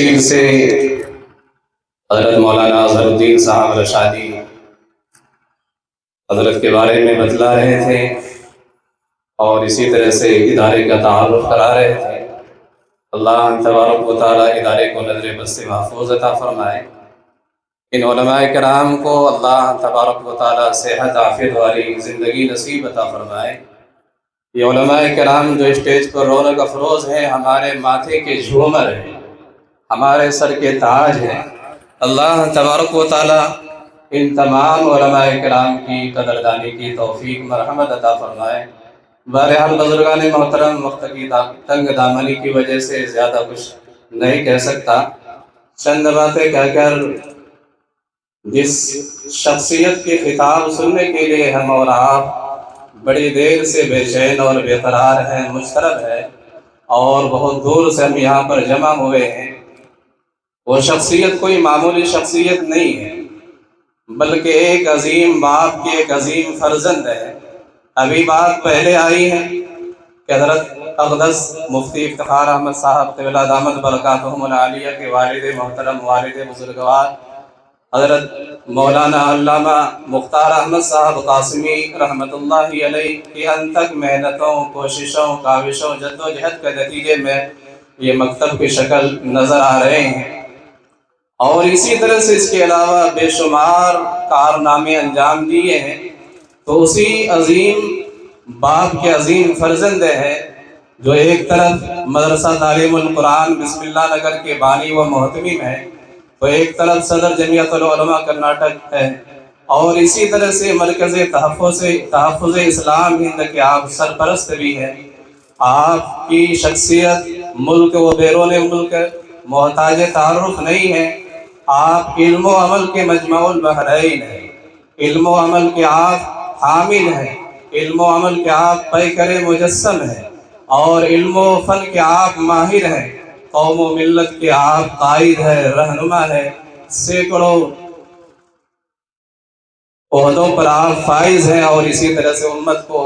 تفصیل سے حضرت مولانا اظہر الدین صاحب رشادی حضرت کے بارے میں بتلا رہے تھے اور اسی طرح سے ادارے کا تعارف کرا رہے تھے۔ اللہ تبارک و تعالیٰ ادارے کو نظر بد سے محفوظ عطا فرمائے۔ ان علماء کرام کو اللہ تبارک و تعالیٰ صحت عافیت والی زندگی نصیب عطا فرمائے۔ یہ علماء کرام جو اسٹیج پر رونق افروز ہیں، ہمارے ماتھے کے جھومر ہیں، ہمارے سر کے تاج ہیں۔ اللہ تبارک و تعالیٰ ان تمام علماء کرام کی قدردانی کی توفیق مرحمت عطا فرمائے۔ بہرحال بزرگان محترم، وقت کی تنگ دامنی کی وجہ سے زیادہ کچھ نہیں کہہ سکتا، چند باتیں کہہ کر جس شخصیت کے خطاب سننے کے لیے ہم اور آپ بڑی دیر سے بے چین اور بے قرار ہیں، مضطرب ہے اور بہت دور سے ہم یہاں پر جمع ہوئے ہیں، وہ شخصیت کوئی معمولی شخصیت نہیں ہے، بلکہ ایک عظیم باپ کی ایک عظیم فرزند ہے۔ ابھی بات پہلے آئی ہے کہ حضرت اقدس مفتی افتخار احمد صاحب قبلہ دامت برکاتہم العالیہ کے والد محترم، والد بزرگوار حضرت مولانا علامہ مختار احمد صاحب قاسمی رحمۃ اللہ علیہ کی انتھک محنتوں، کوششوں، کاوشوں، جد و جہد کے نتیجے میں یہ مکتب کی شکل نظر آ رہے ہیں، اور اسی طرح سے اس کے علاوہ بے شمار کارنامے انجام دیے ہیں۔ تو اسی عظیم باپ کے عظیم فرزند ہے جو ایک طرف مدرسہ تعلیم القرآن بسم اللہ نگر کے بانی و محتمم ہے، تو ایک طرف صدر جمعیت العلماء کرناٹک ہے، اور اسی طرح سے مرکز تحفظ اسلام ہند کے آپ سرپرست بھی ہیں۔ آپ کی شخصیت ملک و بیرون ملک محتاج تعارف نہیں ہے، آپ علم و عمل کے مجمع البحرین ہیں، علم و عمل کے آپ حامل ہیں، علم و عمل کے آپ پیکر مجسم ہیں، اور علم و فن کے آپ ماہر ہیں، قوم و ملت کے آپ قائد ہیں، رہنما ہیں، سینکڑوں عہدوں پر آپ فائز ہیں، اور اسی طرح سے امت کو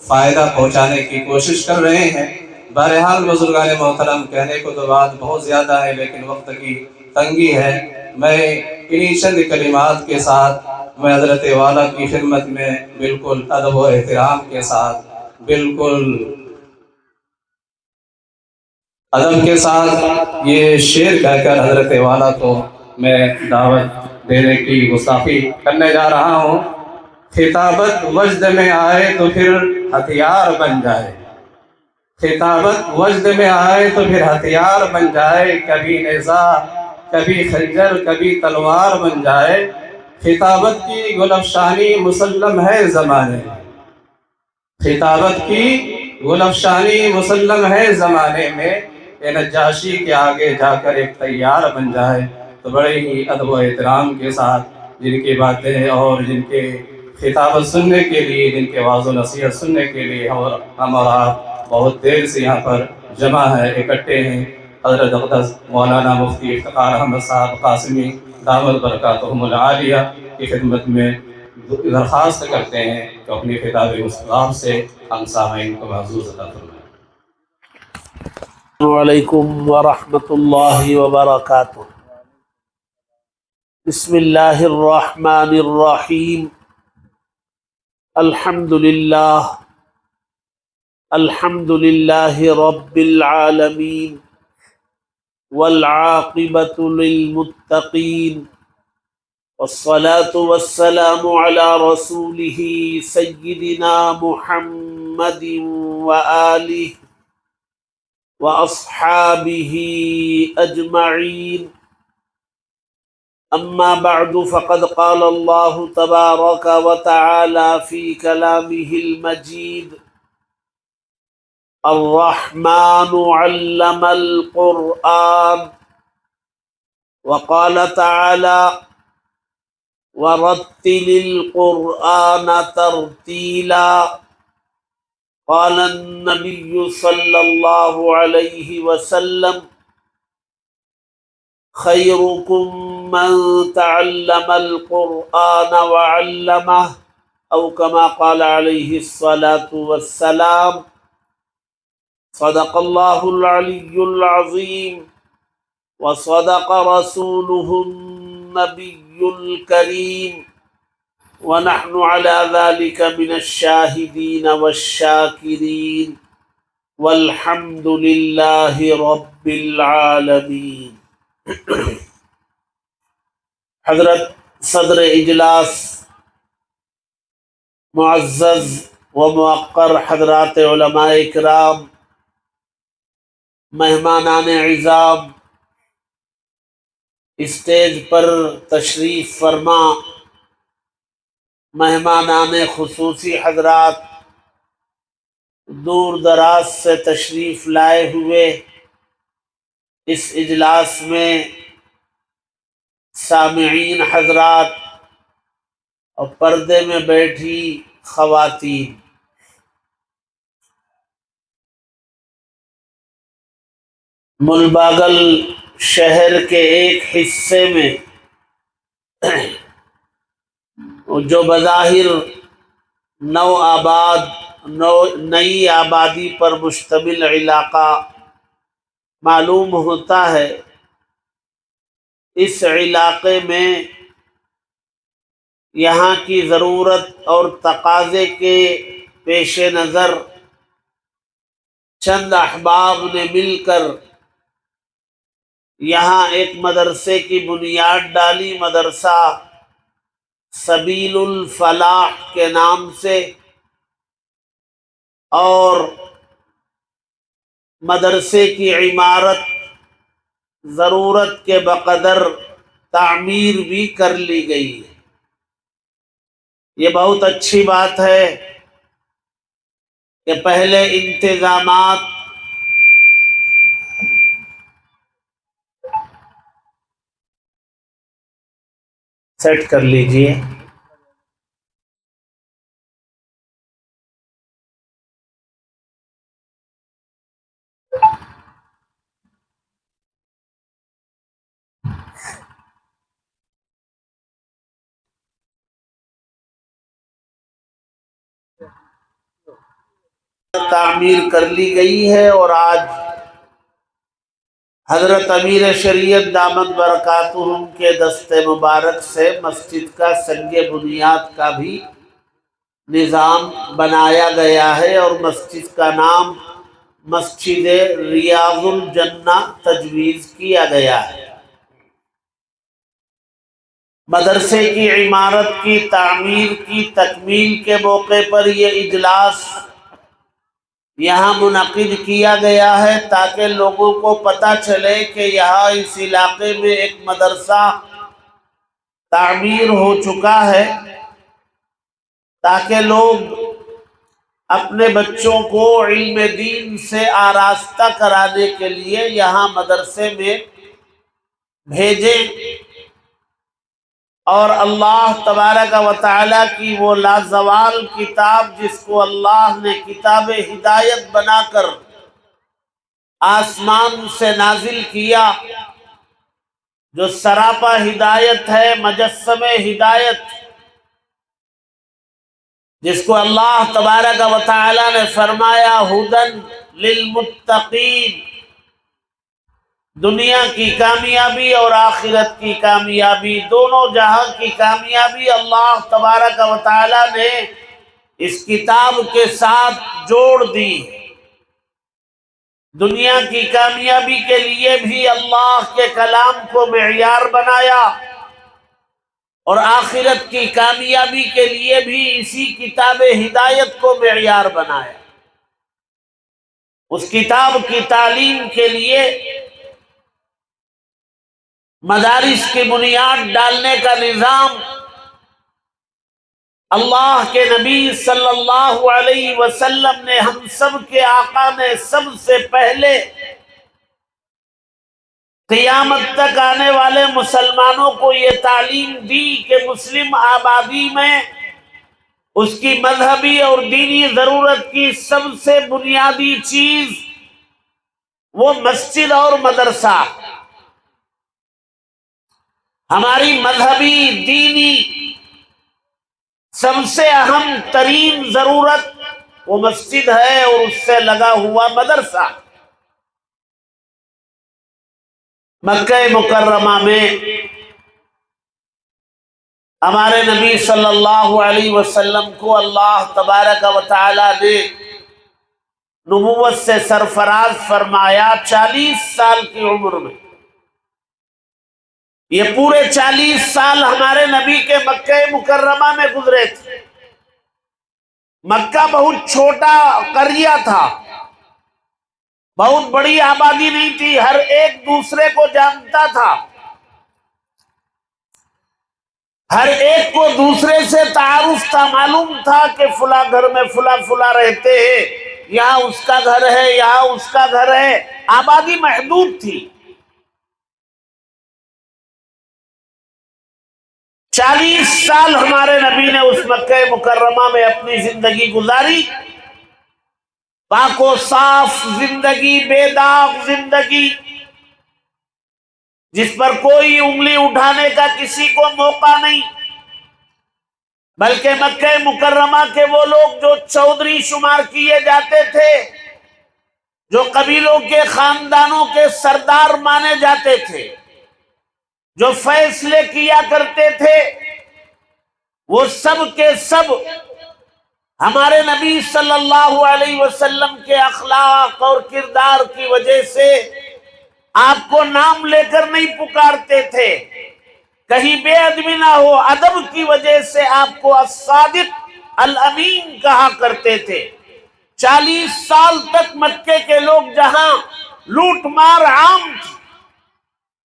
فائدہ پہنچانے کی کوشش کر رہے ہیں۔ بہرحال بزرگان محترم، کہنے کو تو بات بہت زیادہ ہے لیکن وقت کی تنگی ہے۔ میں انہی چند کلمات کے ساتھ میں حضرت والا کی خدمت میں بالکل ادب و احترام کے ساتھ، بالکل ادب کے ساتھ یہ شعر کہہ کر حضرت والا کو میں دعوت دینے کی گستاخی کرنے جا رہا ہوں۔ خطابت وجد میں آئے تو پھر ہتھیار بن جائے، خطابت وجد میں آئے تو پھر ہتھیار بن جائے، کبھی نیزہ کبھی خنجر کبھی تلوار بن جائے، خطابت کی گل افشانی مسلم ہے زمانے میں، خطابت کی گل افشانی مسلم ہے زمانے میں، یہ نجاشی کے آگے جا کر ایک تیار بن جائے۔ تو بڑے ہی ادب و احترام کے ساتھ جن کی باتیں اور جن کے خطابت سننے کے لیے، جن کے واعظ و نصیحت سننے کے لیے ہم اور آپ بہت دیر سے یہاں پر جمع ہے، اکٹھے ہیں، حضرت اقدس مولانا مفتی افتخار احمد صاحب قاسمی دامت برکاتہم العالیہ کی خدمت میں درخواست کرتے ہیں کہ اپنی خطاب مصطفیٰ سے ہم سامعین کو محظوظ عطا فرمائیں۔ السلام علیکم ورحمۃ اللہ وبرکاتہ۔ بسم اللہ الرحمن الرحیم۔ الحمد للہ رب العالمین، والعاقبۃ للمتقین، والصلاة والسلام علی رسولہ سیدنا محمد وآلہ وأصحابه أجمعين، أما بعد فقد قال الله تبارك وتعالى في كلامه المجيد: الرحمن علم القرآن، وقال تعالى: ورتل القرآن ترتيلا۔ قال النبي صلى الله عليه وسلم: خيركم من تعلم القرآن وعلمه، أو كما قال عليه الصلاة والسلام۔ صدق الله العلي العظيم، وصدق رسوله النبي الكريم ونحن على ذلك من الشاهدين والشاكرين والحمد لله رب العالمين۔ حضرت صدر اجلاس، معزز و موقر حضرات علماء کرام، مہمانان اعظام، اسٹیج پر تشریف فرما مہمانان خصوصی حضرات، دور دراز سے تشریف لائے ہوئے اس اجلاس میں سامعین حضرات اور پردے میں بیٹھی خواتین، ملباگل شہر کے ایک حصے میں جو بظاہر نئی آبادی پر مشتمل علاقہ معلوم ہوتا ہے، اس علاقے میں یہاں کی ضرورت اور تقاضے کے پیش نظر چند احباب نے مل کر یہاں ایک مدرسے کی بنیاد ڈالی، مدرسہ سبیل الفلاح کے نام سے، اور مدرسے کی عمارت ضرورت کے بقدر تعمیر بھی کر لی گئی ہے۔ یہ بہت اچھی بات ہے کہ پہلے انتظامات سیٹ کر لیجئے۔ تعمیر کر لی گئی ہے، اور آج حضرت امیر شریعت دامت برکاتہم کے دست مبارک سے مسجد کا سنگ بنیاد کا بھی نظام بنایا گیا ہے، اور مسجد کا نام مسجد ریاض الجنہ تجویز کیا گیا ہے۔ مدرسے کی عمارت کی تعمیر کی تکمیل کے موقع پر یہ اجلاس یہاں منعقد کیا گیا ہے، تاکہ لوگوں کو پتہ چلے کہ یہاں اس علاقے میں ایک مدرسہ تعمیر ہو چکا ہے، تاکہ لوگ اپنے بچوں کو علم دین سے آراستہ کرانے کے لیے یہاں مدرسے میں بھیجیں، اور اللہ تبارک و تعالیٰ کی وہ لازوال کتاب جس کو اللہ نے کتاب ہدایت بنا کر آسمان سے نازل کیا، جو سراپا ہدایت ہے، مجسم ہدایت، جس کو اللہ تبارک و تعالیٰ نے فرمایا ھدی للمتقین، دنیا کی کامیابی اور آخرت کی کامیابی، دونوں جہاں کی کامیابی اللہ تبارک و تعالیٰ نے اس کتاب کے ساتھ جوڑ دی۔ دنیا کی کامیابی کے لیے بھی اللہ کے کلام کو معیار بنایا، اور آخرت کی کامیابی کے لیے بھی اسی کتاب ہدایت کو معیار بنایا۔ اس کتاب کی تعلیم کے لیے مدارس کی بنیاد ڈالنے کا نظام اللہ کے نبی صلی اللہ علیہ وسلم نے، ہم سب کے آقا نے، سب سے پہلے قیامت تک آنے والے مسلمانوں کو یہ تعلیم دی کہ مسلم آبادی میں اس کی مذہبی اور دینی ضرورت کی سب سے بنیادی چیز وہ مسجد اور مدرسہ۔ ہماری مذہبی دینی سب سے اہم ترین ضرورت وہ مسجد ہے، اور اس سے لگا ہوا مدرسہ۔ مکہ مکرمہ میں ہمارے نبی صلی اللہ علیہ وسلم کو اللہ تبارک و تعالی نے نبوت سے سرفراز فرمایا 40 سال کی عمر میں۔ یہ پورے 40 سال ہمارے نبی کے مکہ مکرمہ میں گزرے تھے۔ مکہ بہت چھوٹا قریہ تھا، بہت بڑی آبادی نہیں تھی، ہر ایک دوسرے کو جانتا تھا، ہر ایک کو دوسرے سے تعارف تھا، معلوم تھا کہ فلاں گھر میں فلاں رہتے ہیں، یہاں اس کا گھر ہے، یہاں اس کا گھر ہے، آبادی محدود تھی۔ 40 سال ہمارے نبی نے اس مکہ مکرمہ میں اپنی زندگی گزاری، پاک و صاف زندگی، بے داغ زندگی، جس پر کوئی انگلی اٹھانے کا کسی کو موقع نہیں، بلکہ مکہ مکرمہ کے وہ لوگ جو چودھری شمار کیے جاتے تھے، جو قبیلوں کے خاندانوں کے سردار مانے جاتے تھے، جو فیصلے کیا کرتے تھے، وہ سب کے سب ہمارے نبی صلی اللہ علیہ وسلم کے اخلاق اور کردار کی وجہ سے آپ کو نام لے کر نہیں پکارتے تھے، کہیں بے ادبی نہ ہو، ادب کی وجہ سے آپ کو الصادق الامین کہا کرتے تھے۔ 40 سال تک مکے کے لوگ جہاں لوٹ مار عام تھی،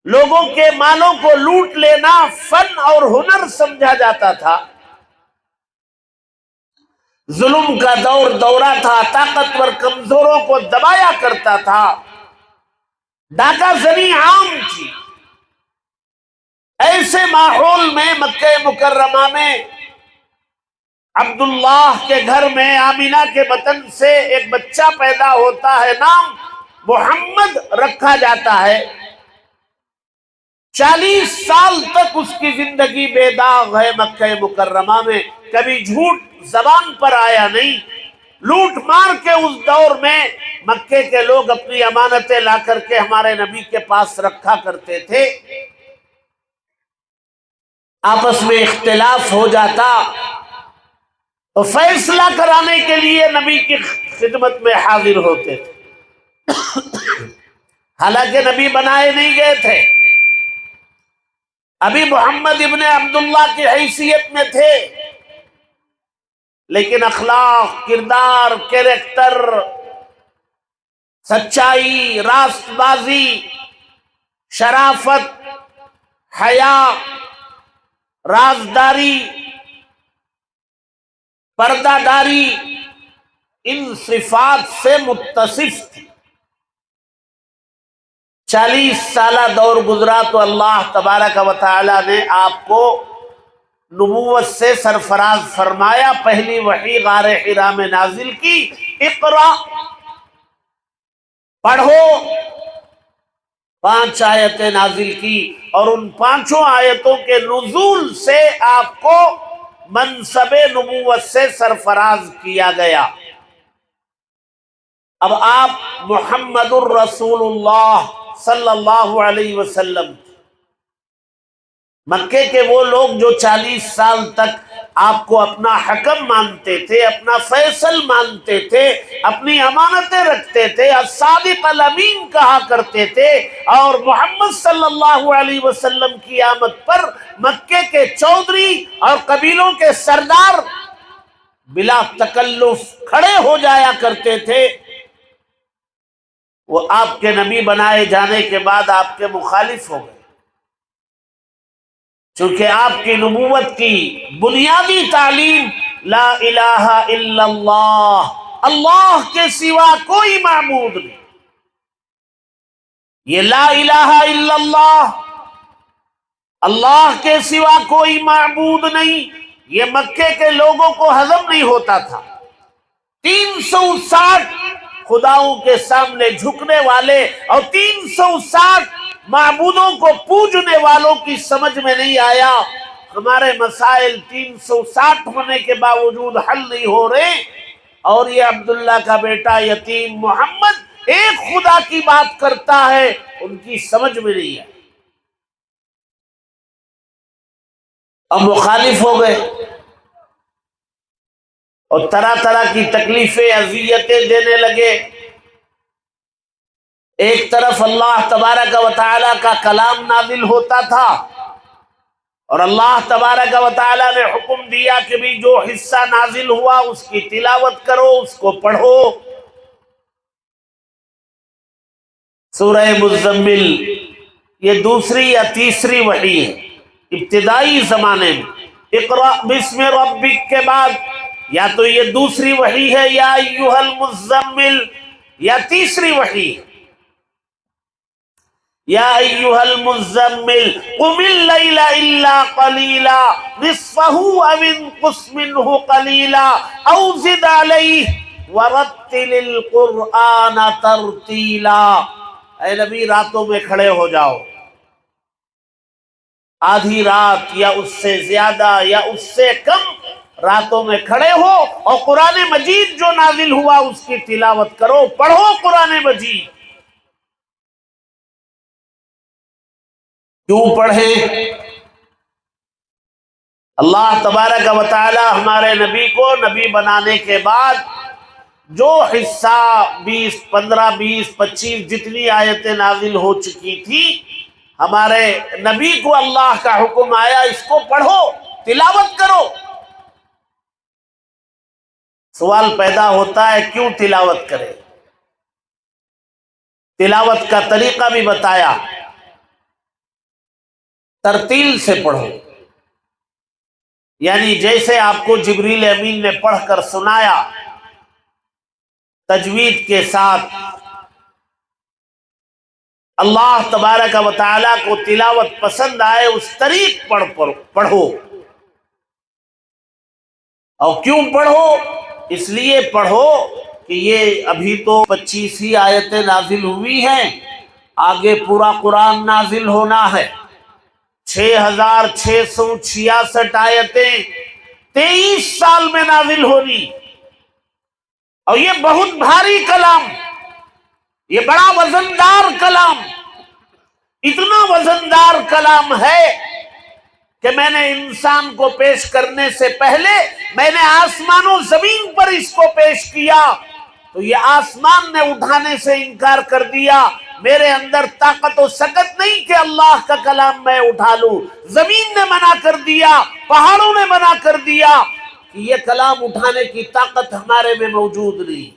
لوگوں کے مالوں کو لوٹ لینا فن اور ہنر سمجھا جاتا تھا، ظلم کا دورہ تھا، طاقتور کمزوروں کو دبایا کرتا تھا، ڈاکہ زنی عام تھی۔ ایسے ماحول میں مکہ مکرمہ میں عبداللہ کے گھر میں آمینہ کے بطن سے ایک بچہ پیدا ہوتا ہے، نام محمد رکھا جاتا ہے۔ 40 سال تک اس کی زندگی بے داغ ہے مکہ مکرمہ میں، کبھی جھوٹ زبان پر آیا نہیں۔ لوٹ مار کے اس دور میں مکے کے لوگ اپنی امانتیں لا کر کے ہمارے نبی کے پاس رکھا کرتے تھے، آپس میں اختلاف ہو جاتا تو فیصلہ کرانے کے لیے نبی کی خدمت میں حاضر ہوتے تھے۔ حالانکہ نبی بنائے نہیں گئے تھے، ابھی محمد ابن عبداللہ کی حیثیت میں تھے، لیکن اخلاق، کردار، کیریکٹر، سچائی، راست بازی، شرافت، حیا، رازداری، پردہ داری، ان صفات سے متصف تھی۔ 40 سالہ دور گزرا تو اللہ تبارک و تعالی نے آپ کو نبوت سے سرفراز فرمایا۔ پہلی وحی غار حرا میں نازل کی، اقرا، پڑھو، 5 آیتیں نازل کی، اور ان 5 آیتوں کے نزول سے آپ کو منصب نبوت سے سرفراز کیا گیا۔ اب آپ محمد الرسول اللہ صلی اللہ علیہ وسلم، مکے کے وہ لوگ جو 40 سال تک آپ کو اپنا حکم مانتے تھے، اپنا فیصل مانتے تھے، اپنی امانتیں رکھتے تھے، الصادق الامین کہا کرتے تھے، اور محمد صلی اللہ علیہ وسلم کی آمد پر مکے کے چودھری اور قبیلوں کے سردار بلا تکلف کھڑے ہو جایا کرتے تھے، وہ آپ کے نبی بنائے جانے کے بعد آپ کے مخالف ہو گئے، چونکہ آپ کی نبوت کی بنیادی تعلیم لا الہ الا اللہ، اللہ کے سوا کوئی معبود نہیں۔ یہ لا الہ الا اللہ، اللہ کے سوا کوئی معبود نہیں، یہ مکے کے لوگوں کو ہضم نہیں ہوتا تھا۔ 360 خداؤں کے سامنے جھکنے والے اور 360 معبودوں کو پوجنے والوں کی سمجھ میں نہیں آیا، ہمارے مسائل 360 ہونے کے باوجود حل نہیں ہو رہے، اور یہ عبداللہ کا بیٹا یتیم محمد ایک خدا کی بات کرتا ہے ان کی سمجھ میں نہیں ہے اور مخالف ہو گئے اور طرح طرح کی تکلیفیں اذیتیں دینے لگے۔ ایک طرف اللہ تبارک و تعالیٰ کا کلام نازل ہوتا تھا اور اللہ تبارک و تعالیٰ نے حکم دیا کہ بھی جو حصہ نازل ہوا اس کی تلاوت کرو، اس کو پڑھو۔ سورہ مزمل یہ دوسری یا تیسری وحی ہے ابتدائی زمانے میں۔ اقرأ بسم ربک کے بعد یا تو یہ دوسری وحی ہے یا ایھا المزمل، یا تیسری وحی ہے یا ایھا المزمل قم اللیل الا قلیلا نصفہ او انقص منہ قلیلا او زد علیہ ورتل القرآن ترتیلا۔ اے نبی راتوں میں کھڑے ہو جاؤ، آدھی رات یا اس سے زیادہ یا اس سے کم راتوں میں کھڑے ہو اور قرآن مجید جو نازل ہوا اس کی تلاوت کرو، پڑھو قرآن مجید۔ کیوں پڑھیں؟ اللہ تبارک و تعالی ہمارے نبی کو نبی بنانے کے بعد جو حصہ 20 15 20 25 جتنی آیتیں نازل ہو چکی تھی، ہمارے نبی کو اللہ کا حکم آیا اس کو پڑھو، تلاوت کرو۔ سوال پیدا ہوتا ہے کیوں تلاوت کرے؟ تلاوت کا طریقہ بھی بتایا، ترتیل سے پڑھو، یعنی جیسے آپ کو جبریل امین نے پڑھ کر سنایا تجوید کے ساتھ، اللہ تبارک و تعالیٰ کو تلاوت پسند آئے اس طریق پڑھو۔ اور کیوں پڑھو؟ اس لیے پڑھو کہ یہ ابھی تو 25 ہی آیتیں نازل ہوئی ہیں، آگے پورا قرآن نازل ہونا ہے، 6666 آیتیں 23 سال میں نازل ہونی، اور یہ بہت بھاری کلام، یہ بڑا وزندار کلام، اتنا وزندار کلام ہے کہ میں نے انسان کو پیش کرنے سے پہلے میں نے آسمان و زمین پر اس کو پیش کیا تو یہ آسمان نے اٹھانے سے انکار کر دیا، میرے اندر طاقت و سکت نہیں کہ اللہ کا کلام میں اٹھا لوں، زمین نے منع کر دیا، پہاڑوں نے منع کر دیا کہ یہ کلام اٹھانے کی طاقت ہمارے میں موجود نہیں۔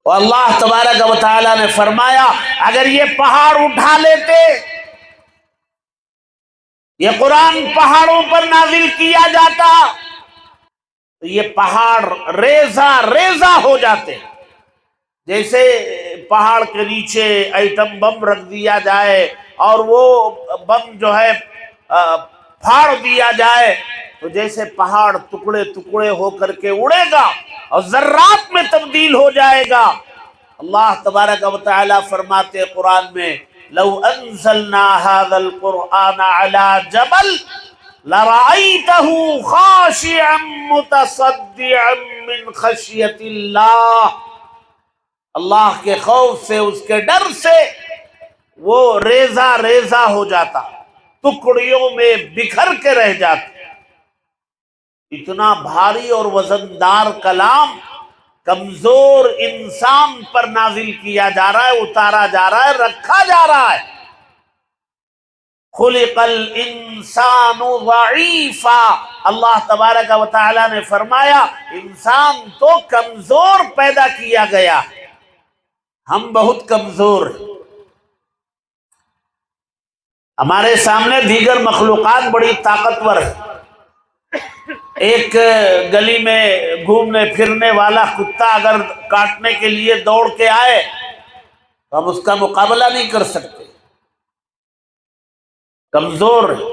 اور اللہ تبارک و تعالیٰ نے فرمایا اگر یہ پہاڑ اٹھا لیتے، یہ قرآن پہاڑوں پر نازل کیا جاتا تو یہ پہاڑ ریزہ ریزہ ہو جاتے، جیسے پہاڑ کے نیچے ایٹم بم رکھ دیا جائے اور وہ بم جو ہے پھاڑ دیا جائے تو جیسے پہاڑ ٹکڑے ٹکڑے ہو کر کے اڑے گا اور ذرات میں تبدیل ہو جائے گا۔ اللہ تبارک و تعالیٰ فرماتے قرآن میں لو انزلنا هذا القرآن على جبل لرأيته خاشعا متصدعا من خشية اللہ، اللہ کے خوف سے، اس کے ڈر سے وہ ریزہ ریزہ ہو جاتا، ٹکڑیوں میں بکھر کے رہ جاتا۔ اتنا بھاری اور وزندار کلام کمزور انسان پر نازل کیا جا رہا ہے، اتارا جا رہا ہے، رکھا جا رہا ہے۔ خلق الانسان ضعیفا، اللہ تبارک و تعالیٰ نے فرمایا انسان تو کمزور پیدا کیا گیا، ہم بہت کمزور ہیں، ہمارے سامنے دیگر مخلوقات بڑی طاقتور ہیں۔ ایک گلی میں گھومنے پھرنے والا کتا اگر کاٹنے کے لیے دوڑ کے آئے تو ہم اس کا مقابلہ نہیں کر سکتے، کمزور ہے۔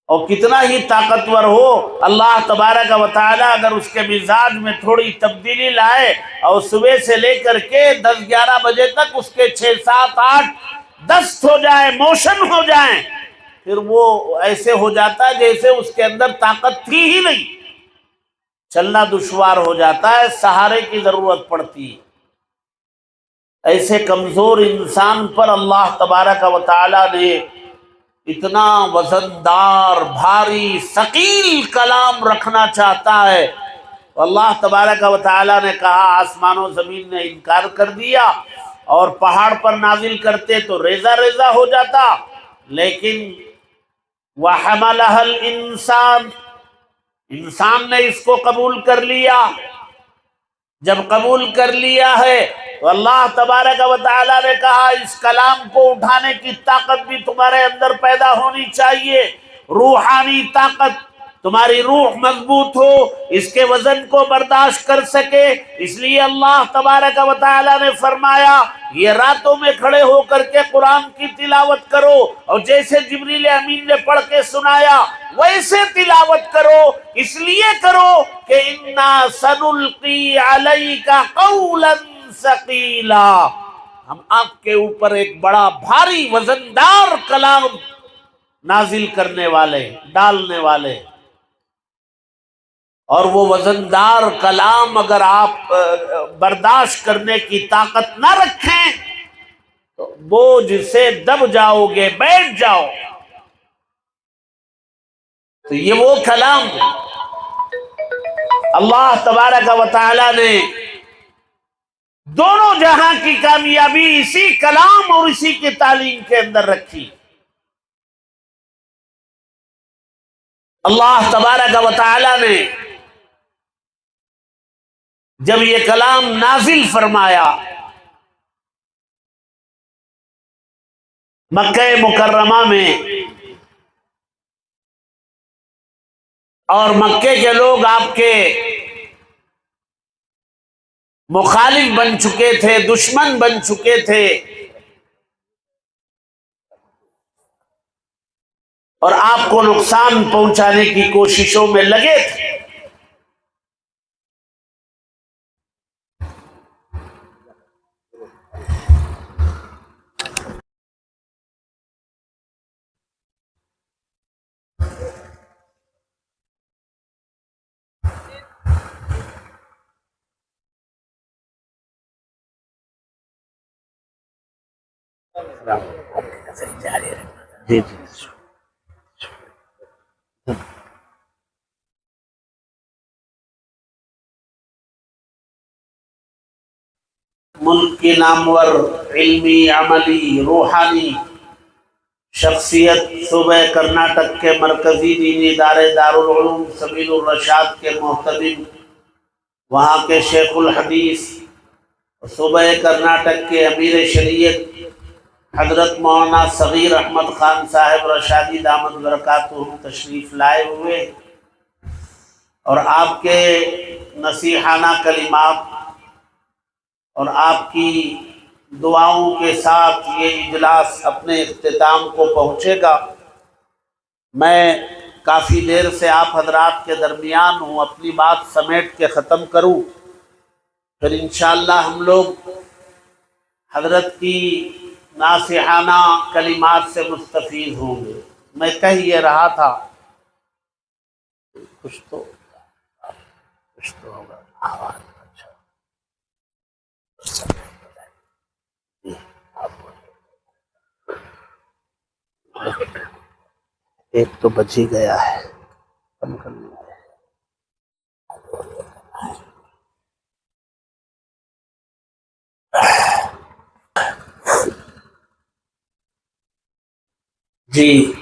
اور کتنا ہی طاقتور ہو، اللہ تبارک و تعالیٰ اگر اس کے مزاج میں تھوڑی تبدیلی لائے اور صبح سے لے کر کے 10-11 بجے تک اس کے 6-7-8 دست ہو جائے، موشن ہو جائیں، پھر وہ ایسے ہو جاتا ہے جیسے اس کے اندر طاقت تھی ہی نہیں۔ چلنا دشوار ہو جاتا ہے، سہارے کی ضرورت پڑتی ہے۔ ایسے کمزور انسان پر اللہ تبارک و تعالی نے اتنا وزندار، بھاری، ثقیل کلام رکھنا چاہتا ہے۔ اللہ تبارک و تعالی نے کہا آسمان و زمین نے انکار کر دیا، اور پہاڑ پر نازل کرتے تو ریزہ ریزہ ہو جاتا، لیکن وَحَمَلَهَا الْإِنسان، انسان نے اس کو قبول کر لیا۔ جب قبول کر لیا ہے تو اللہ تبارک و تعالی نے کہا اس کلام کو اٹھانے کی طاقت بھی تمہارے اندر پیدا ہونی چاہیے، روحانی طاقت، تمہاری روح مضبوط ہو، اس کے وزن کو برداشت کر سکے۔ اس لیے اللہ تبارک و تعالی نے فرمایا یہ راتوں میں کھڑے ہو کر کے قرآن کی تلاوت کرو، اور جیسے جبریل امین نے پڑھ کے سنایا ویسے تلاوت کرو۔ اس لیے کرو کہ انا سنلقی علیک قولا ثقیلا، ہم آپ کے اوپر ایک بڑا بھاری وزندار کلام نازل کرنے والے، ڈالنے والے۔ اور وہ وزندار کلام اگر آپ برداشت کرنے کی طاقت نہ رکھیں تو بوجھ سے دب جاؤ گے، بیٹھ جاؤ۔ تو یہ وہ کلام اللہ تبارک و تعالی نے دونوں جہاں کی کامیابی اسی کلام اور اسی کی تعلیم کے اندر رکھی۔ اللہ تبارک و تعالی نے جب یہ کلام نازل فرمایا مکہ مکرمہ میں، اور مکے کے لوگ آپ کے مخالف بن چکے تھے، دشمن بن چکے تھے، اور آپ کو نقصان پہنچانے کی کوششوں میں لگے تھے۔ جی جی ملک کی نامور علمی، عملی، روحانی شخصیت صوبہ کرناٹک کے مرکزی دینی ادارے دارالعلوم سبیل الرشاد کے محتمم، وہاں کے شیخ الحدیث، صوبہ کرناٹک کے امیر شریعت حضرت مولانا صغیر احمد خان صاحب رشادی دامت برکاتہ تشریف لائے ہوئے، اور آپ کے نصیحانہ کلمات اور آپ کی دعاؤں کے ساتھ یہ اجلاس اپنے اختتام کو پہنچے گا۔ میں کافی دیر سے آپ حضرات کے درمیان ہوں، اپنی بات سمیٹ کے ختم کروں، پھر انشاءاللہ ہم لوگ حضرت کی ناصحانہ کلمات سے مستفید ہوں گے۔ میں کہہ یہ رہا تھا، کچھ تو ہوگا آواز۔ اچھا ایک تو بچ ہی گیا ہے، کم کرنا ہے۔ جی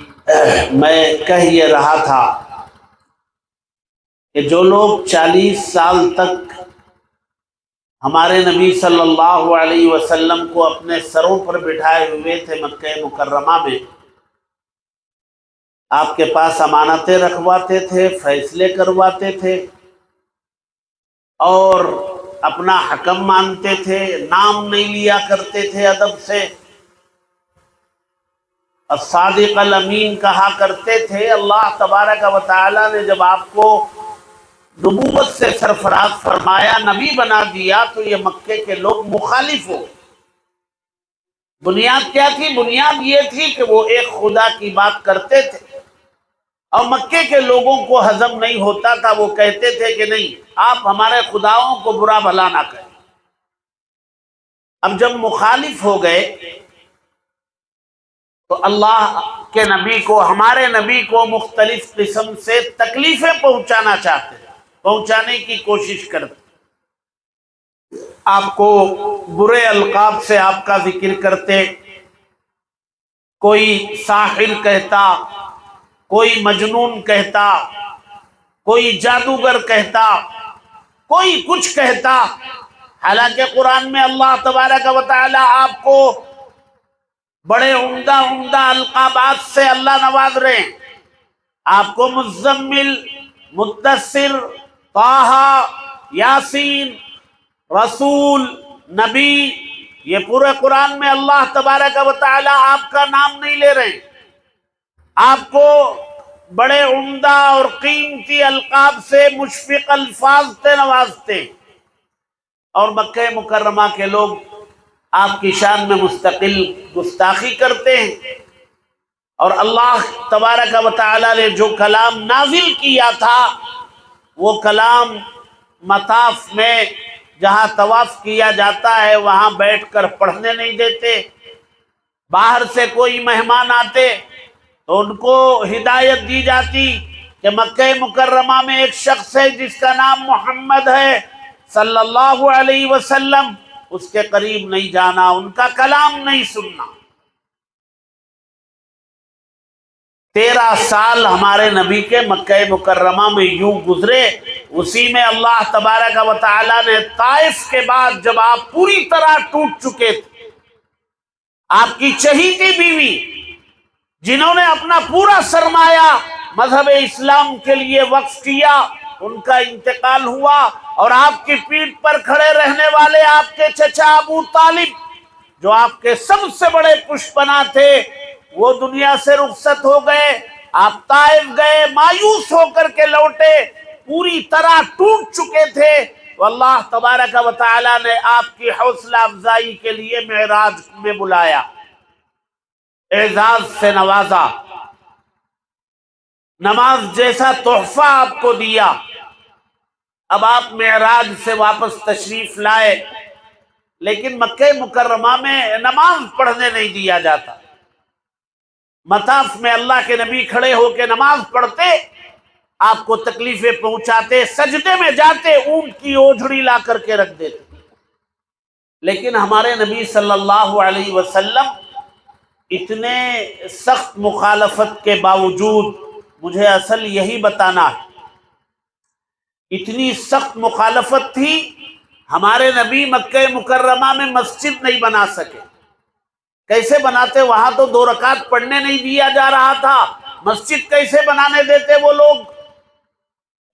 میں کہہ یہ رہا تھا کہ جو لوگ 40 سال تک ہمارے نبی صلی اللہ علیہ وسلم کو اپنے سروں پر بٹھائے ہوئے تھے مکہ مکرمہ میں، آپ کے پاس امانتیں رکھواتے تھے، فیصلے کرواتے تھے، اور اپنا حکم مانتے تھے، نام نہیں لیا کرتے تھے ادب سے، الصادق الامین کہا کرتے تھے۔ اللہ تبارک و تعالی نے جب آپ کو نبوت سے سرفراز فرمایا، نبی بنا دیا، تو یہ مکے کے لوگ مخالف ہو۔ بنیاد کیا تھی؟ بنیاد یہ تھی کہ وہ ایک خدا کی بات کرتے تھے، اور مکے کے لوگوں کو ہضم نہیں ہوتا تھا، وہ کہتے تھے کہ نہیں، آپ ہمارے خداؤں کو برا بھلا نہ کہیں۔ اب جب مخالف ہو گئے تو اللہ کے نبی کو، ہمارے نبی کو مختلف قسم سے تکلیفیں پہنچانا چاہتے ہیں، پہنچانے کی کوشش کرتے، آپ کو برے القاب سے آپ کا ذکر کرتے، کوئی ساحر کہتا، کوئی مجنون کہتا، کوئی جادوگر کہتا، کوئی کچھ کہتا، حالانکہ قرآن میں اللہ تبارک و تعالی آپ کو بڑے عمدہ عمدہ القابات سے اللہ نواز رہے ہیں۔ آپ کو مزمل، مدثر، طٰہٰ، یاسین، رسول، نبی، یہ پورے قرآن میں اللہ تبارک و تعالی آپ کا نام نہیں لے رہے ہیں، آپ کو بڑے عمدہ اور قیمتی القاب سے، مشفق الفاظ سے نوازتے ہیں، اور مکہ مکرمہ کے لوگ آپ کی شان میں مستقل گستاخی کرتے ہیں۔ اور اللہ تبارک و تعالی نے جو کلام نازل کیا تھا وہ کلام مطاف میں جہاں طواف کیا جاتا ہے وہاں بیٹھ کر پڑھنے نہیں دیتے، باہر سے کوئی مہمان آتے تو ان کو ہدایت دی جاتی کہ مکہ مکرمہ میں ایک شخص ہے جس کا نام محمد ہے صلی اللہ علیہ وسلم، اس کے قریب نہیں جانا، ان کا کلام نہیں سننا۔ 13 سال ہمارے نبی کے مکہ مکرمہ میں یوں گزرے، اسی میں اللہ تبارک و تعالی نے طائف کے بعد جب آپ پوری طرح ٹوٹ چکے تھے، آپ کی چہیتی بیوی جنہوں نے اپنا پورا سرمایہ مذہب اسلام کے لیے وقف کیا، ان کا انتقال ہوا، اور آپ کی پیٹھ پر کھڑے رہنے والے آپ کے چچا ابو طالب جو آپ کے سب سے بڑے پشپنا تھے، وہ دنیا سے رخصت ہو گئے۔ آپ طائف گئے، مایوس ہو کر کے لوٹے، پوری طرح ٹوٹ چکے تھے، تو اللہ تبارک و تعالی نے آپ کی حوصلہ افزائی کے لیے معراج میں بلایا، اعزاز سے نوازا، نماز جیسا تحفہ آپ کو دیا۔ اب آپ معراج سے واپس تشریف لائے، لیکن مکہ مکرمہ میں نماز پڑھنے نہیں دیا جاتا۔ مطاف میں اللہ کے نبی کھڑے ہو کے نماز پڑھتے، آپ کو تکلیفیں پہنچاتے، سجدے میں جاتے اونٹ کی اوجھڑی لا کر کے رکھ دیتے۔ لیکن ہمارے نبی صلی اللہ علیہ وسلم اتنے سخت مخالفت کے باوجود، مجھے اصل یہی بتانا ہے، اتنی سخت مخالفت تھی، ہمارے نبی مکہ مکرمہ میں مسجد نہیں بنا سکے۔ کیسے بناتے؟ وہاں تو 2 رکعت پڑھنے نہیں دیا جا رہا تھا، مسجد کیسے بنانے دیتے وہ لوگ؟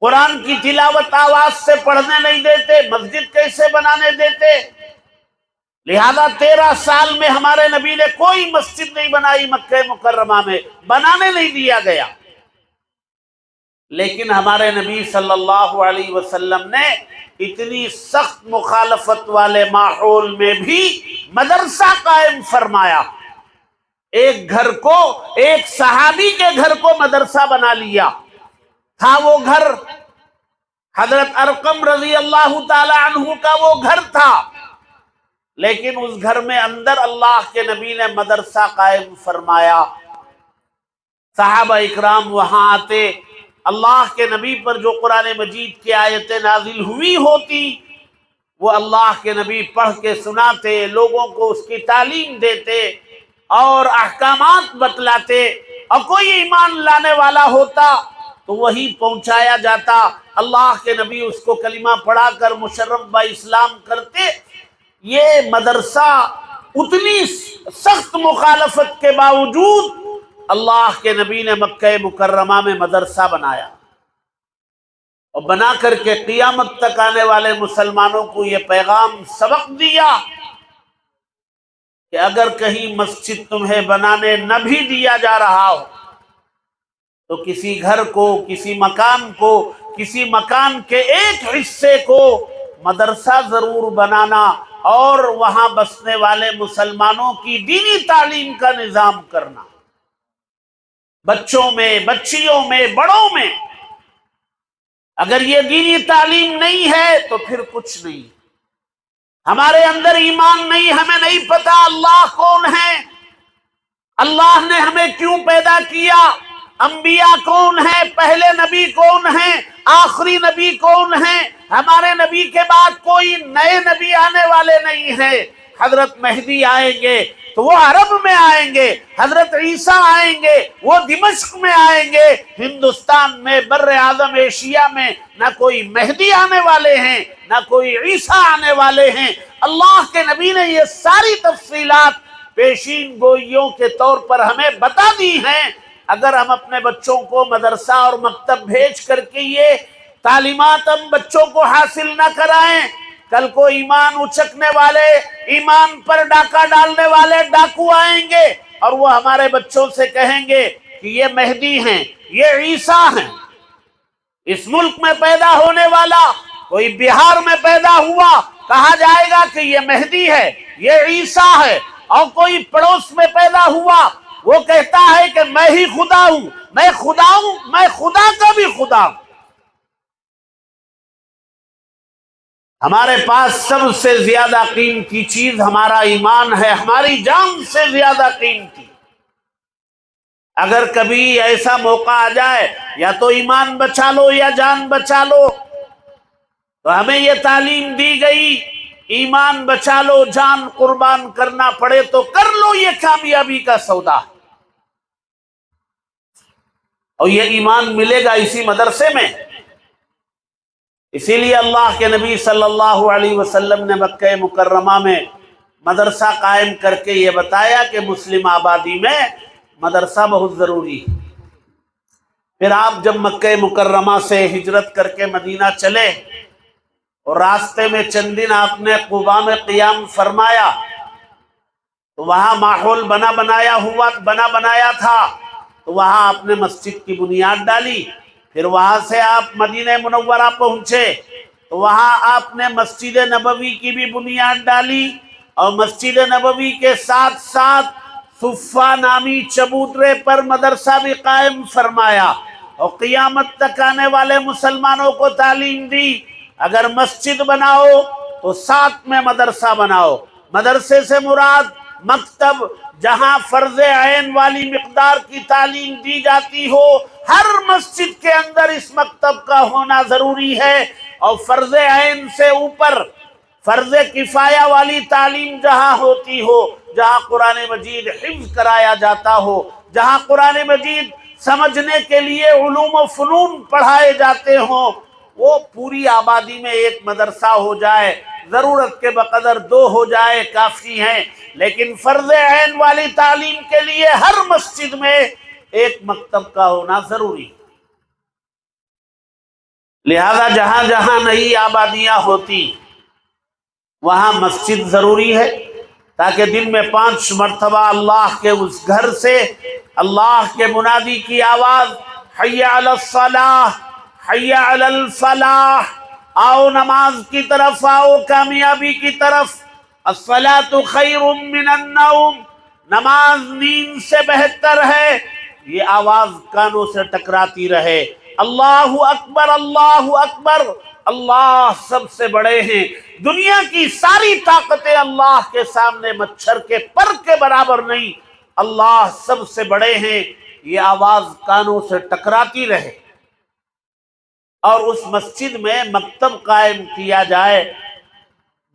قرآن کی تلاوت آواز سے پڑھنے نہیں دیتے، مسجد کیسے بنانے دیتے؟ لہذا 13 سال میں ہمارے نبی نے کوئی مسجد نہیں بنائی، مکہ مکرمہ میں بنانے نہیں دیا گیا۔ لیکن ہمارے نبی صلی اللہ علیہ وسلم نے اتنی سخت مخالفت والے ماحول میں بھی مدرسہ قائم فرمایا۔ ایک گھر کو، ایک صحابی کے گھر کو مدرسہ بنا لیا تھا، وہ گھر حضرت ارقم رضی اللہ تعالی عنہ کا وہ گھر تھا، لیکن اس گھر میں اندر اللہ کے نبی نے مدرسہ قائم فرمایا۔ صحابہ اکرام وہاں آتے، اللہ کے نبی پر جو قرآن مجید کی آیتیں نازل ہوئی ہوتی وہ اللہ کے نبی پڑھ کے سناتے، لوگوں کو اس کی تعلیم دیتے اور احکامات بتلاتے، اور کوئی ایمان لانے والا ہوتا تو وہی پہنچایا جاتا۔ اللہ کے نبی اس کو کلمہ پڑھا کر مشرف با اسلام کرتے۔ یہ مدرسہ اتنی سخت مخالفت کے باوجود اللہ کے نبی نے مکہ مکرمہ میں مدرسہ بنایا، اور بنا کر کے قیامت تک آنے والے مسلمانوں کو یہ پیغام سبق دیا کہ اگر کہیں مسجد تمہیں بنانے نہ بھی دیا جا رہا ہو تو کسی گھر کو، کسی مکان کو، کسی مکان کے ایک حصے کو مدرسہ ضرور بنانا، اور وہاں بسنے والے مسلمانوں کی دینی تعلیم کا نظام کرنا، بچوں میں، بچیوں میں، بڑوں میں۔ اگر یہ دینی تعلیم نہیں ہے تو پھر کچھ نہیں. ہمارے اندر ایمان نہیں، ہمیں نہیں پتا اللہ کون ہے، اللہ نے ہمیں کیوں پیدا کیا، انبیاء کون ہیں، پہلے نبی کون ہیں، آخری نبی کون ہیں. ہمارے نبی کے بعد کوئی نئے نبی آنے والے نہیں ہیں. حضرت مہدی آئیں گے تو وہ عرب میں آئیں گے، حضرت عیسیٰ آئیں گے وہ دمشق میں آئیں گے. ہندوستان میں، بر اعظم ایشیا میں نہ کوئی مہدی آنے والے ہیں نہ کوئی عیسیٰ آنے والے ہیں. اللہ کے نبی نے یہ ساری تفصیلات پیشین گوئیوں کے طور پر ہمیں بتا دی ہیں. اگر ہم اپنے بچوں کو مدرسہ اور مکتب بھیج کر کے یہ تعلیمات ہم بچوں کو حاصل نہ کرائیں، کل کو ایمان اچکنے والے، ایمان پر ڈاکہ ڈالنے والے ڈاکو آئیں گے اور وہ ہمارے بچوں سے کہیں گے کہ یہ مہدی ہیں، یہ عیسیٰ ہیں. اس ملک میں پیدا ہونے والا کوئی بہار میں پیدا ہوا، کہا جائے گا کہ یہ مہدی ہے، یہ عیسیٰ ہے. اور کوئی پڑوس میں پیدا ہوا، وہ کہتا ہے کہ میں ہی خدا ہوں، میں خدا ہوں، میں خدا کا بھی خدا ہوں. ہمارے پاس سب سے زیادہ قیمتی چیز ہمارا ایمان ہے، ہماری جان سے زیادہ قیمتی. اگر کبھی ایسا موقع آ جائے یا تو ایمان بچا لو یا جان بچا لو، تو ہمیں یہ تعلیم دی گئی ایمان بچا لو، جان قربان کرنا پڑے تو کر لو، یہ کامیابی کا سودا. اور یہ ایمان ملے گا اسی مدرسے میں. اسی لیے اللہ کے نبی صلی اللہ علیہ وسلم نے مکہ مکرمہ میں مدرسہ قائم کر کے یہ بتایا کہ مسلم آبادی میں مدرسہ بہت ضروری ہے. پھر آپ جب مکہ مکرمہ سے ہجرت کر کے مدینہ چلے اور راستے میں چند دن آپ نے قباء میں قیام فرمایا تو وہاں ماحول بنا بنایا تھا، تو وہاں آپ نے مسجد کی بنیاد ڈالی. پھر وہاں سے آپ مدینہ منورہ پہنچے تو وہاں آپ نے مسجد نبوی کی بھی بنیاد ڈالی، اور مسجد نبوی کے ساتھ ساتھ صفہ نامی چبوترے پر مدرسہ بھی قائم فرمایا، اور قیامت تک آنے والے مسلمانوں کو تعلیم دی اگر مسجد بناؤ تو ساتھ میں مدرسہ بناؤ. مدرسے سے مراد مکتب، جہاں فرض عین والی مقدار کی تعلیم دی جاتی ہو، ہر مسجد کے اندر اس مکتب کا ہونا ضروری ہے. اور فرض عین سے اوپر فرض کفایہ والی تعلیم جہاں ہوتی ہو، جہاں قرآن مجید حفظ کرایا جاتا ہو، جہاں قرآن مجید سمجھنے کے لیے علوم و فنون پڑھائے جاتے ہوں، وہ پوری آبادی میں ایک مدرسہ ہو جائے، ضرورت کے بقدر 2 ہو جائے کافی ہیں. لیکن فرض عین والی تعلیم کے لیے ہر مسجد میں ایک مکتب کا ہونا ضروری. لہذا جہاں جہاں نئی آبادیاں ہوتی وہاں مسجد ضروری ہے، تاکہ دن میں 5 مرتبہ اللہ کے اس گھر سے اللہ کے منادی کی آواز، حی علی الصلاح، حی علی الفلاح، آؤ نماز کی طرف، آؤ کامیابی کی طرف. الصلاۃ خیر من النوم، نماز نیند سے بہتر ہے. یہ آواز کانوں سے ٹکراتی رہے. اللہ اکبر، اللہ اکبر، اللہ سب سے بڑے ہیں. دنیا کی ساری طاقتیں اللہ کے سامنے مچھر کے پر کے برابر نہیں. اللہ سب سے بڑے ہیں. یہ آواز کانوں سے ٹکراتی رہے. اور اس مسجد میں مکتب قائم کیا جائے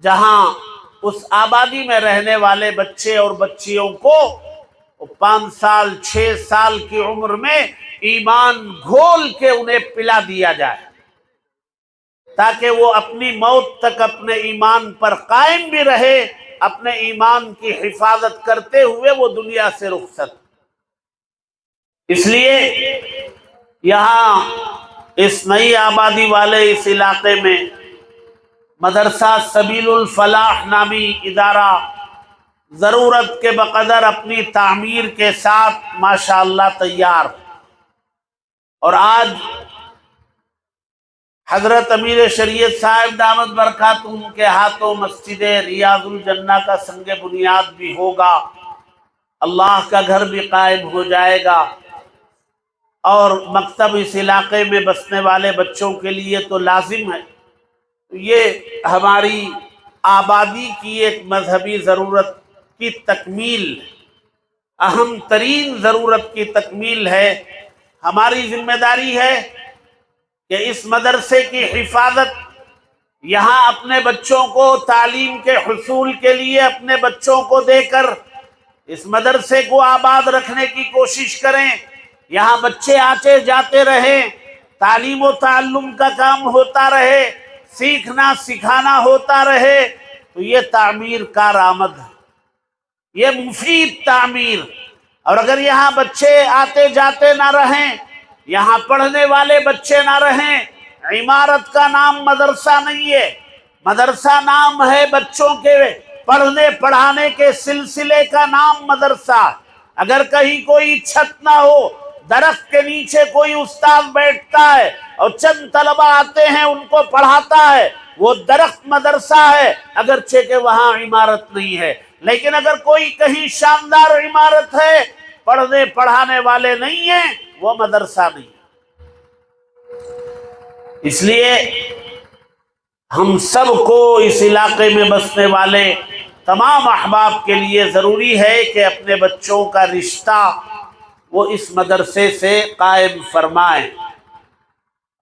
جہاں اس آبادی میں رہنے والے بچے اور بچیوں کو 5 سال 6 سال کی عمر میں ایمان گھول کے انہیں پلا دیا جائے، تاکہ وہ اپنی موت تک اپنے ایمان پر قائم بھی رہے، اپنے ایمان کی حفاظت کرتے ہوئے وہ دنیا سے رخصت. اس لیے یہاں اس نئی آبادی والے اس علاقے میں مدرسہ سبیل الفلاح نامی ادارہ ضرورت کے بقدر اپنی تعمیر کے ساتھ ماشاءاللہ تیار. اور آج حضرت امیر شریعت صاحب دامت برکاتہم کے ہاتھوں مسجد ریاض الجنہ کا سنگ بنیاد بھی ہوگا، اللہ کا گھر بھی قائم ہو جائے گا. اور مکتب اس علاقے میں بسنے والے بچوں کے لیے تو لازم ہے۔ یہ ہماری آبادی کی ایک مذہبی ضرورت کی تکمیل، اہم ترین ضرورت کی تکمیل ہے۔ ہماری ذمہ داری ہے کہ اس مدرسے کی حفاظت، یہاں اپنے بچوں کو تعلیم کے حصول کے لیے اپنے بچوں کو دے کر اس مدرسے کو آباد رکھنے کی کوشش کریں۔ یہاں بچے آتے جاتے رہیں، تعلیم و تعلم کا کام ہوتا رہے، سیکھنا سکھانا ہوتا رہے، تو یہ تعمیر کارآمد ہے، یہ مفید تعمیر۔ اور اگر یہاں بچے آتے جاتے نہ رہیں، یہاں پڑھنے والے بچے نہ رہیں، عمارت کا نام مدرسہ نہیں ہے، مدرسہ نام ہے بچوں کے پڑھنے پڑھانے کے سلسلے کا نام مدرسہ۔ اگر کہیں کوئی چھت نہ ہو، درخت کے نیچے کوئی استاد بیٹھتا ہے اور چند طلبہ آتے ہیں ان کو پڑھاتا ہے، وہ درخت مدرسہ ہے، اگرچہ کہ وہاں عمارت نہیں ہے۔ لیکن اگر کوئی کہیں شاندار عمارت ہے، پڑھنے پڑھانے والے نہیں ہیں، وہ مدرسہ نہیں۔ اس لیے ہم سب کو اس علاقے میں بسنے والے تمام احباب کے لیے ضروری ہے کہ اپنے بچوں کا رشتہ وہ اس مدرسے سے قائم فرمائیں،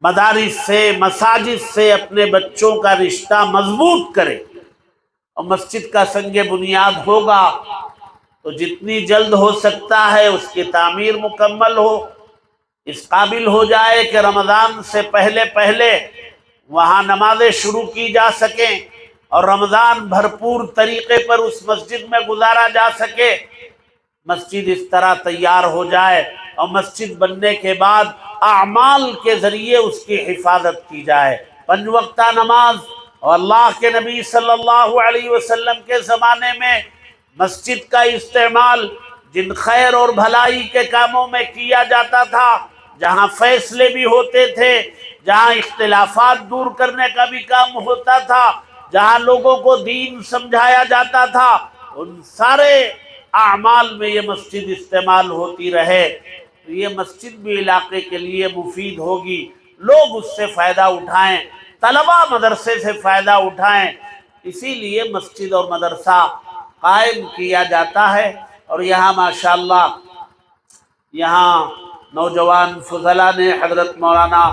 مدارس سے مساجد سے اپنے بچوں کا رشتہ مضبوط کریں۔ اور مسجد کا سنگ بنیاد ہوگا تو جتنی جلد ہو سکتا ہے اس کی تعمیر مکمل ہو، اس قابل ہو جائے کہ رمضان سے پہلے پہلے وہاں نمازیں شروع کی جا سکیں اور رمضان بھرپور طریقے پر اس مسجد میں گزارا جا سکے۔ مسجد اس طرح تیار ہو جائے اور مسجد بننے کے بعد اعمال کے ذریعے اس کی حفاظت کی جائے۔ 5 وقتہ نماز، اور اللہ کے نبی صلی اللہ علیہ وسلم کے زمانے میں مسجد کا استعمال جن خیر اور بھلائی کے کاموں میں کیا جاتا تھا، جہاں فیصلے بھی ہوتے تھے، جہاں اختلافات دور کرنے کا بھی کام ہوتا تھا، جہاں لوگوں کو دین سمجھایا جاتا تھا، ان سارے اعمال میں یہ مسجد استعمال ہوتی رہے، تو یہ مسجد بھی علاقے کے لیے مفید ہوگی، لوگ اس سے فائدہ اٹھائیں، طلبہ مدرسے سے فائدہ اٹھائیں۔ اسی لیے مسجد اور مدرسہ قائم کیا جاتا ہے۔ اور یہاں ماشاءاللہ یہاں نوجوان فضلاء نے حضرت مولانا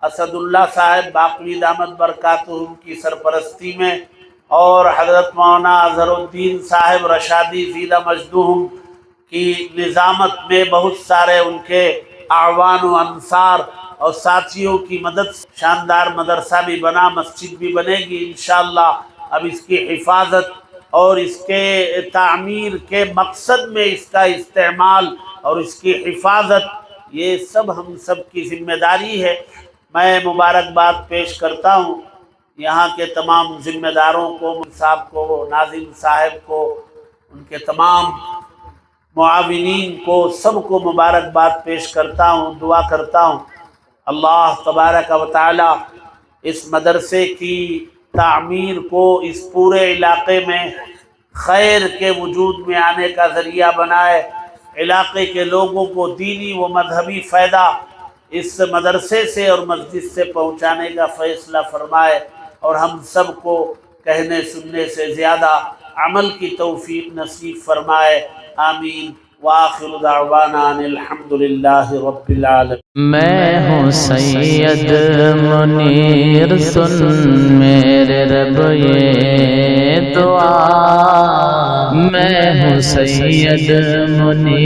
اسد اللہ صاحب باقوی دامت برکاتہم کی سرپرستی میں اور حضرت مولانا اظہر الدین صاحب رشادی زیدہ مجدوہم کی نظامت میں بہت سارے ان کے اعوان و انصار اور ساتھیوں کی مدد سے شاندار مدرسہ بھی بنا، مسجد بھی بنے گی انشاءاللہ۔ اب اس کی حفاظت اور اس کے تعمیر کے مقصد میں اس کا استعمال اور اس کی حفاظت، یہ سب ہم سب کی ذمہ داری ہے۔ میں مبارکباد پیش کرتا ہوں یہاں کے تمام ذمہ داروں کو، صاحب کو، ناظم صاحب کو، ان کے تمام معاونین کو، سب کو مبارکباد پیش کرتا ہوں، دعا کرتا ہوں اللہ تبارک و تعالی اس مدرسے کی تعمیر کو اس پورے علاقے میں خیر کے وجود میں آنے کا ذریعہ بنائے، علاقے کے لوگوں کو دینی و مذہبی فائدہ اس مدرسے سے اور مسجد سے پہنچانے کا فیصلہ فرمائے، اور ہم سب کو کہنے سننے سے زیادہ عمل کی توفیق نصیب فرمائے، آمین۔ وآخر دعوانا ان الحمدللہ رب العالمین۔ میں ہوں سید منیر، سن میرے رب یہ دعا، میں ہوں سید منیر۔